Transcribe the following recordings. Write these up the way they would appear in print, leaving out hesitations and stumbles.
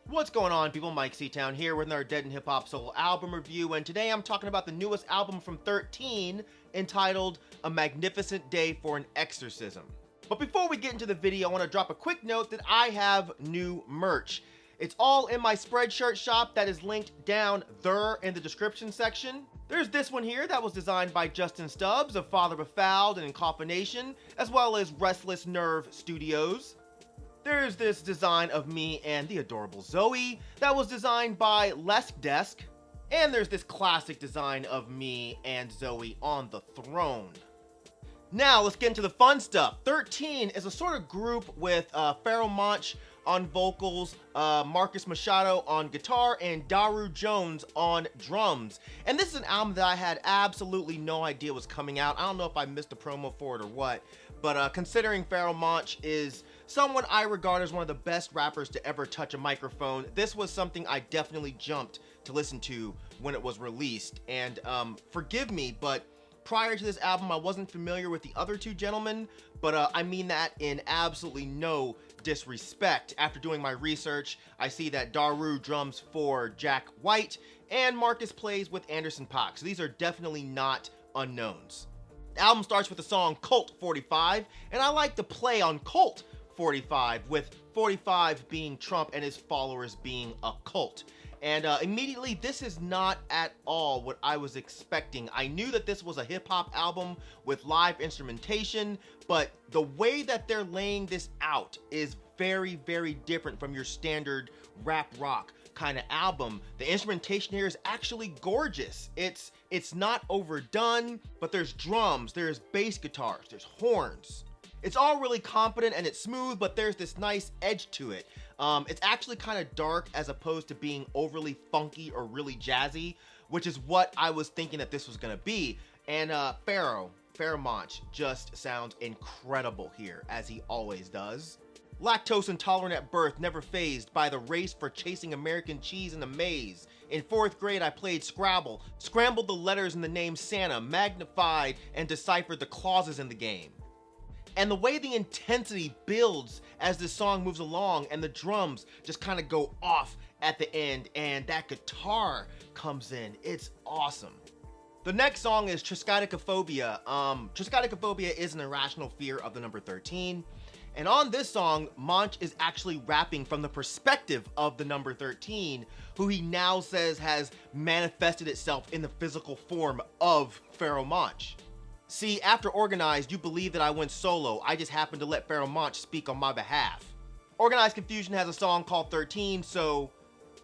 What's going on, people? Myke C-Town here with another Dead in Hip Hop Soul album review, and today I'm talking about the newest album from Th1rt3en entitled A Magnificent Day for an Exorcism. But before we get into the video, I want to drop a quick note that I have new merch. It's all in my Spreadshirt shop that is linked down there in the description section. There's this one here that was designed by Justin Stubbs of Father Befouled and Incompination, as well as Restless Nerve Studios. There's this design of me and the adorable Zoe that was designed by Leskdesk. And there's this classic design of me and Zoe on the throne. Now let's get into the fun stuff. Th1rt3en is a sort of group with Pharoahe Monch on vocals, Marcus Machado on guitar, and Daru Jones on drums. And this is an album that I had absolutely no idea was coming out. I don't know if I missed a promo for it or what, but considering Pharoahe Monch is someone I regard as one of the best rappers to ever touch a microphone, this was something I definitely jumped to listen to when it was released. And forgive me, but prior to this album, I wasn't familiar with the other two gentlemen, but I mean that in absolutely no disrespect. After doing my research, I see that Daru drums for Jack White, and Marcus plays with Anderson .Paak, so these are definitely not unknowns. The album starts with the song Colt 45, and I like to play on Colt 45, with 45 being Trump and his followers being a cult. And immediately, this is not at all what I was expecting. I knew that this was a hip-hop album with live instrumentation, but the way that they're laying this out is very, very different from your standard rap rock kind of album. The instrumentation here is actually gorgeous. It's not overdone, but there's drums, there's bass guitars, there's horns. It's all really competent and it's smooth, but there's this nice edge to it. It's actually kind of dark as opposed to being overly funky or really jazzy, which is what I was thinking that this was gonna be. And Pharoahe Monch just sounds incredible here, as he always does. Lactose intolerant at birth, never fazed by the race for chasing American cheese in a maze. In 4th grade, I played Scrabble, scrambled the letters in the name Santa, magnified and deciphered the clauses in the game. And the way the intensity builds as this song moves along and the drums just kind of go off at the end and that guitar comes in, it's awesome. The next song is Triskadecophobia. Triskadecophobia is an irrational fear of the number 13. And on this song, Monch is actually rapping from the perspective of the number 13, who he now says has manifested itself in the physical form of Pharoahe Monch. See, after Organized, you believe that I went solo. I just happened to let Pharoahe Monch speak on my behalf. Organized Confusion has a song called 13, so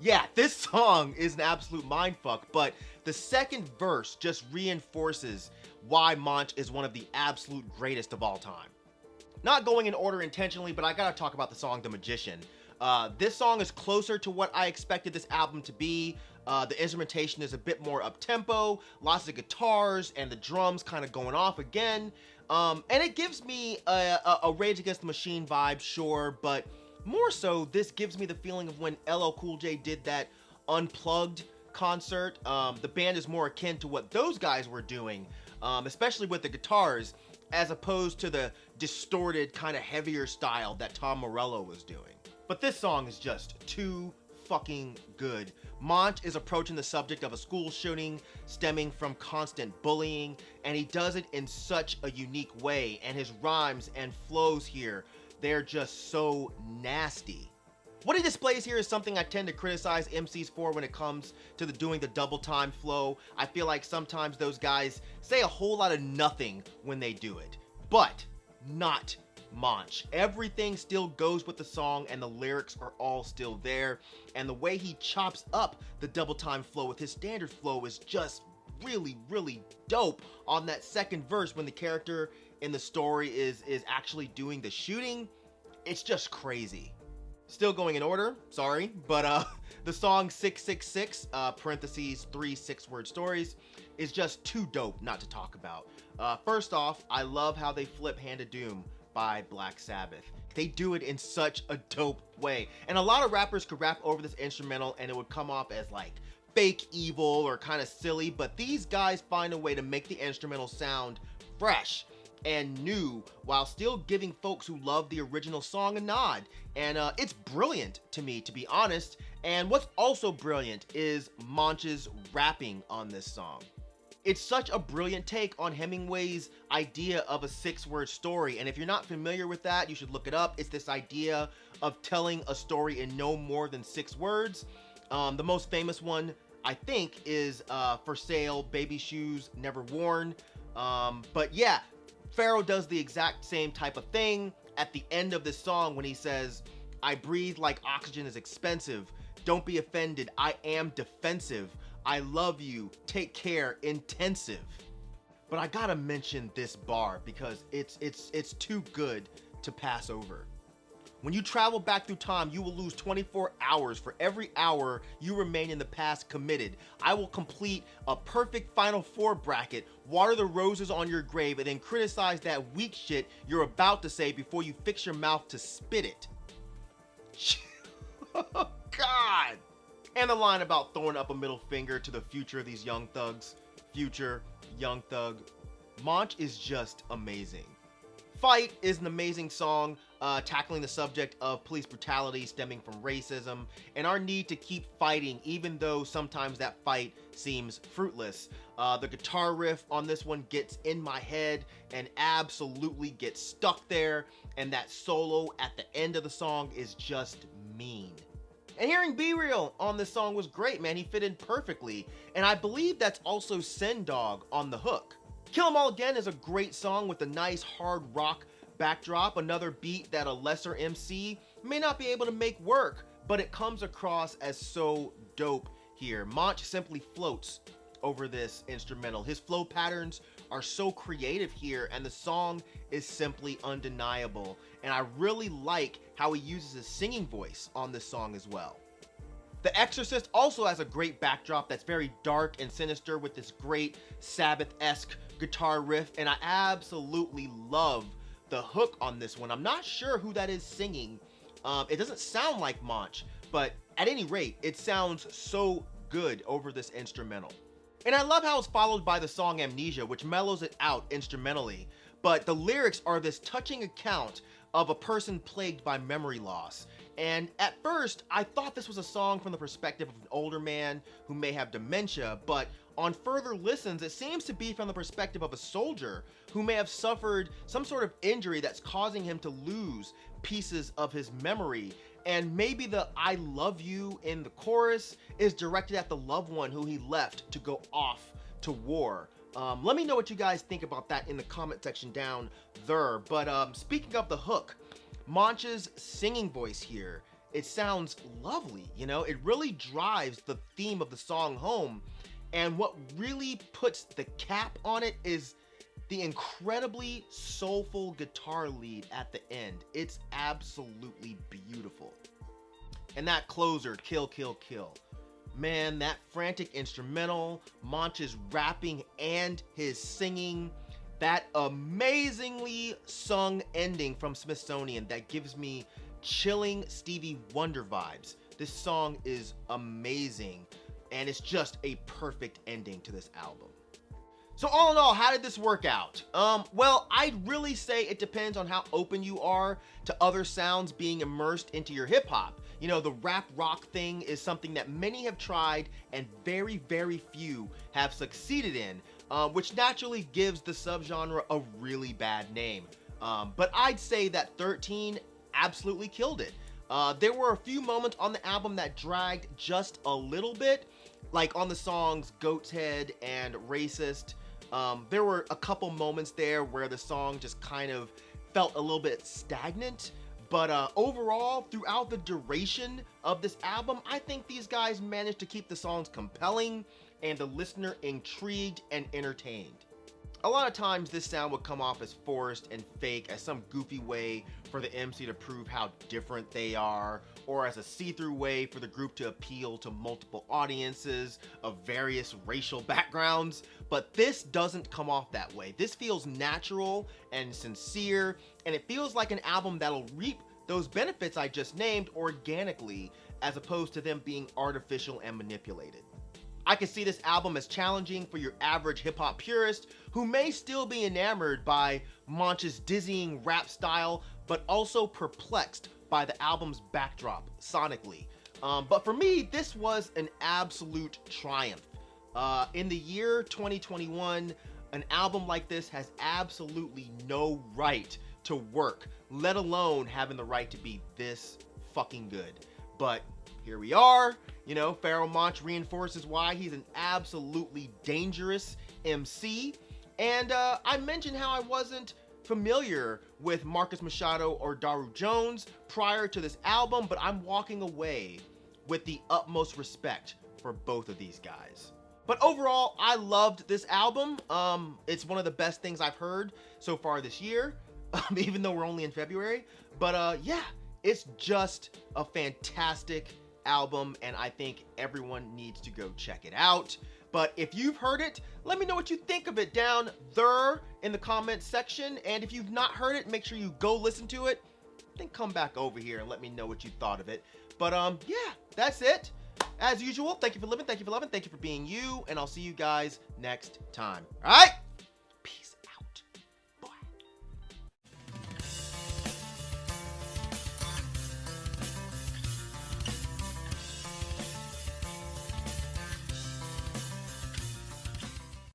yeah, this song is an absolute mindfuck, but the second verse just reinforces why Monch is one of the absolute greatest of all time. Not going in order intentionally, but I gotta talk about the song The Magician. This song is closer to what I expected this album to be. The instrumentation is a bit more up-tempo, lots of guitars, and the drums kind of going off again. And it gives me a Rage Against the Machine vibe, sure, but more so, this gives me the feeling of when LL Cool J did that Unplugged concert. The band is more akin to what those guys were doing, especially with the guitars, as opposed to the distorted, kind of heavier style that Tom Morello was doing. But this song is just too fucking good. Monch is approaching the subject of a school shooting stemming from constant bullying, and he does it in such a unique way, and his rhymes and flows here, they're just so nasty. What he displays here is something I tend to criticize MCs for when it comes to doing the double time flow. I feel like sometimes those guys say a whole lot of nothing when they do it, but not Monch. Everything still goes with the song and the lyrics are all still there, and the way he chops up the double time flow with his standard flow is just really, really dope on that second verse when the character in the story is actually doing the shooting. It's just crazy. Still going in order, sorry, but the song 666, parentheses 3 6-word stories, is just too dope not to talk about. First off, I love how they flip Hand of Doom by Black Sabbath. They do it in such a dope way. And a lot of rappers could rap over this instrumental and it would come off as like fake evil or kind of silly, but these guys find a way to make the instrumental sound fresh and new while still giving folks who love the original song a nod. And it's brilliant to me, to be honest. And what's also brilliant is Monch's rapping on this song. It's such a brilliant take on Hemingway's idea of a 6-word story, and if you're not familiar with that, you should look it up. It's this idea of telling a story in no more than 6 words. The most famous one, I think, is For Sale, Baby Shoes Never Worn. But yeah, Pharoahe does the exact same type of thing at the end of this song when he says, "I breathe like oxygen is expensive. Don't be offended, I am defensive. I love you, take care, intensive." But I gotta mention this bar because it's too good to pass over. When you travel back through time, you will lose 24 hours for every hour you remain in the past committed. I will complete a perfect Final Four bracket, water the roses on your grave, and then criticize that weak shit you're about to say before you fix your mouth to spit it. Oh, God. And the line about throwing up a middle finger to the future of these young thugs. Future, young thug. Monch is just amazing. Fight is an amazing song, tackling the subject of police brutality stemming from racism and our need to keep fighting even though sometimes that fight seems fruitless. The guitar riff on this one gets in my head and absolutely gets stuck there, and that solo at the end of the song is just mean. And hearing Be Real on this song was great, man. He fit in perfectly, and I believe that's also Send Dog on the hook. Kill 'Em All Again is a great song with a nice hard rock backdrop, another beat that a lesser MC may not be able to make work, but it comes across as so dope here. Monch simply floats over this instrumental. His flow patterns are so creative here, and the song is simply undeniable. And I really like how he uses his singing voice on this song as well. The Exorcist also has a great backdrop that's very dark and sinister with this great Sabbath-esque guitar riff, and I absolutely love the hook on this one. I'm not sure who that is singing. It doesn't sound like Monch, but at any rate, it sounds so good over this instrumental. And I love how it's followed by the song Amnesia, which mellows it out instrumentally, but the lyrics are this touching account of a person plagued by memory loss. And at first, I thought this was a song from the perspective of an older man who may have dementia, but on further listens, it seems to be from the perspective of a soldier who may have suffered some sort of injury that's causing him to lose pieces of his memory. And maybe the "I love you" in the chorus is directed at the loved one who he left to go off to war. Let me know what you guys think about that in the comment section down there. But speaking of the hook, Monch's singing voice here, it sounds lovely, you know? It really drives the theme of the song home. And what really puts the cap on it is the incredibly soulful guitar lead at the end. It's absolutely beautiful. And that closer, Kill, Kill, Kill. Man, that frantic instrumental, Monch's rapping and his singing, that amazingly sung ending from Smithsonian that gives me chilling Stevie Wonder vibes. This song is amazing, and it's just a perfect ending to this album. So all in all, how did this work out? Well, I'd really say it depends on how open you are to other sounds being immersed into your hip hop. You know, the rap rock thing is something that many have tried and very, very few have succeeded in, which naturally gives the subgenre a really bad name. But I'd say that Th1rt3en absolutely killed it. There were a few moments on the album that dragged just a little bit, like on the songs Goat's Head and Racist. There were a couple moments there where the song just kind of felt a little bit stagnant. But overall, throughout the duration of this album, I think these guys managed to keep the songs compelling and the listener intrigued and entertained. A lot of times this sound would come off as forced and fake, as some goofy way for the MC to prove how different they are, or as a see-through way for the group to appeal to multiple audiences of various racial backgrounds. But this doesn't come off that way. This feels natural and sincere, and it feels like an album that'll reap those benefits I just named organically, as opposed to them being artificial and manipulated. I can see this album as challenging for your average hip-hop purist who may still be enamored by Monch's dizzying rap style, but also perplexed by the album's backdrop sonically. But for me, this was an absolute triumph. In the year 2021, an album like this has absolutely no right to work, let alone having the right to be this fucking good. But here we are. You know, Pharoahe Monch reinforces why he's an absolutely dangerous MC. And I mentioned how I wasn't familiar with Marcus Machado or Daru Jones prior to this album, but I'm walking away with the utmost respect for both of these guys. But overall, I loved this album. It's one of the best things I've heard so far this year, even though we're only in February. But yeah, it's just a fantastic album, and I think everyone needs to go check it out. But if you've heard it, let me know what you think of it down there in the comments section. And if you've not heard it, make sure you go listen to it. Then come back over here and let me know what you thought of it. But yeah, that's it. As usual, thank you for living, thank you for loving, thank you for being you, and I'll see you guys next time. All right?